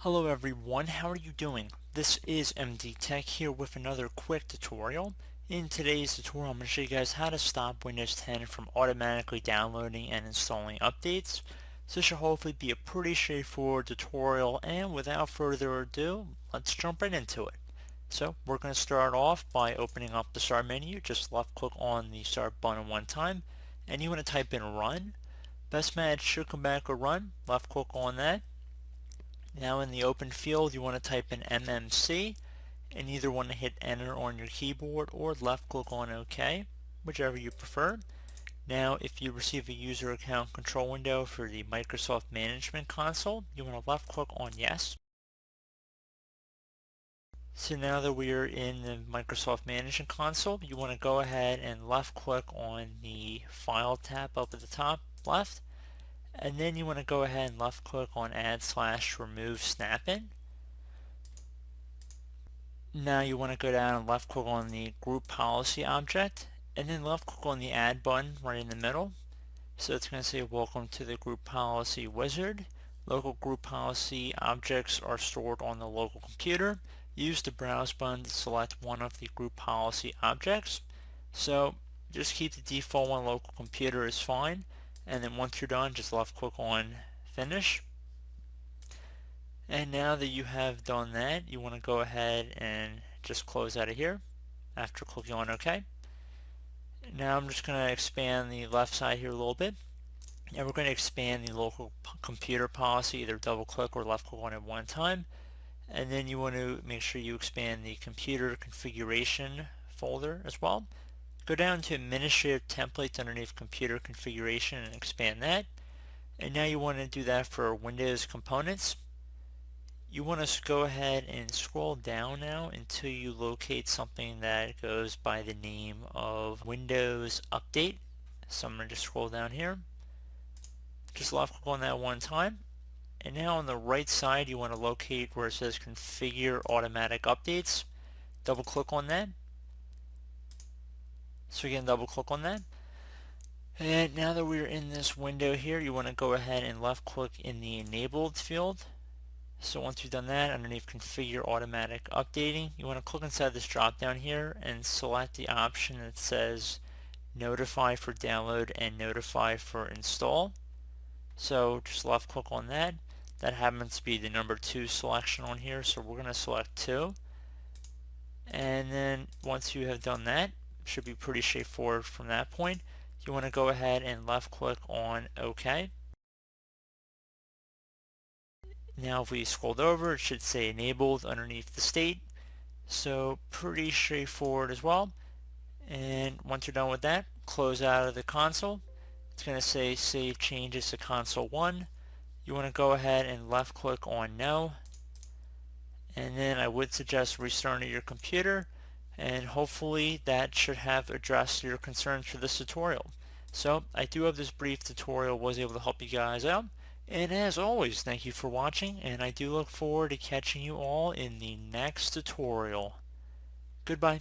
Hello everyone, how are you doing? This is MD Tech here with another quick tutorial. In today's tutorial I'm going to show you guys how to stop Windows 10 from automatically downloading and installing updates. So this should hopefully be a pretty straightforward tutorial, and without further ado, let's jump right into it. So we're going to start off by opening up the start menu. Just left click on the start button one time and you want to type in run. Best match should come back with run. Left click on that. Now in the open field you want to type in MMC and either want to hit enter on your keyboard or left click on OK, whichever you prefer. Now if you receive a user account control window for the Microsoft Management Console, you want to left click on yes. So now that we are in the Microsoft Management Console, you want to go ahead and left click on the File tab up at the top left, and then you want to go ahead and left click on add/remove snap-in. Now you want to go down and left click on the group policy object and then left click on the add button right in the middle. So it's going to say welcome to the group policy wizard. Local group policy objects are stored on the local computer. Use the browse button to select one of the group policy objects. So just keep the default one, local computer is fine, and then once you're done just left click on finish. And now that you have done that, you want to go ahead and just close out of here after clicking on OK. Now I'm just going to expand the left side here a little bit, and we're going to expand the local computer policy. Either double click or left click on it one time, and then you want to make sure you expand the computer configuration folder as well. Go down to administrative templates underneath computer configuration and expand that. And now you want to do that for Windows components. You want to go ahead and scroll down now until you locate something that goes by the name of Windows Update. So I'm going to just scroll down here. Just left click on that one time. And now on the right side you want to locate where it says Configure Automatic Updates. Double click on that. So again, double click on that. And now that we're in this window here, you want to go ahead and left click in the Enabled field. So once you've done that, underneath Configure Automatic Updating, you want to click inside this drop down here and select the option that says Notify for Download and Notify for Install. So just left click on that. That happens to be the number 2 selection on here, so we're going to select 2. And then once you have done that, it should be pretty straightforward from that point. You want to go ahead and left click on OK. Now if we scrolled over, it should say enabled underneath the state. So pretty straightforward as well. And once you're done with that, close out of the console. It's going to say save changes to console 1. You want to go ahead and left click on no. And then I would suggest restarting your computer, and hopefully that should have addressed your concerns for this tutorial. So I do hope this brief tutorial was able to help you guys out. And as always, thank you for watching, and I do look forward to catching you all in the next tutorial. Goodbye.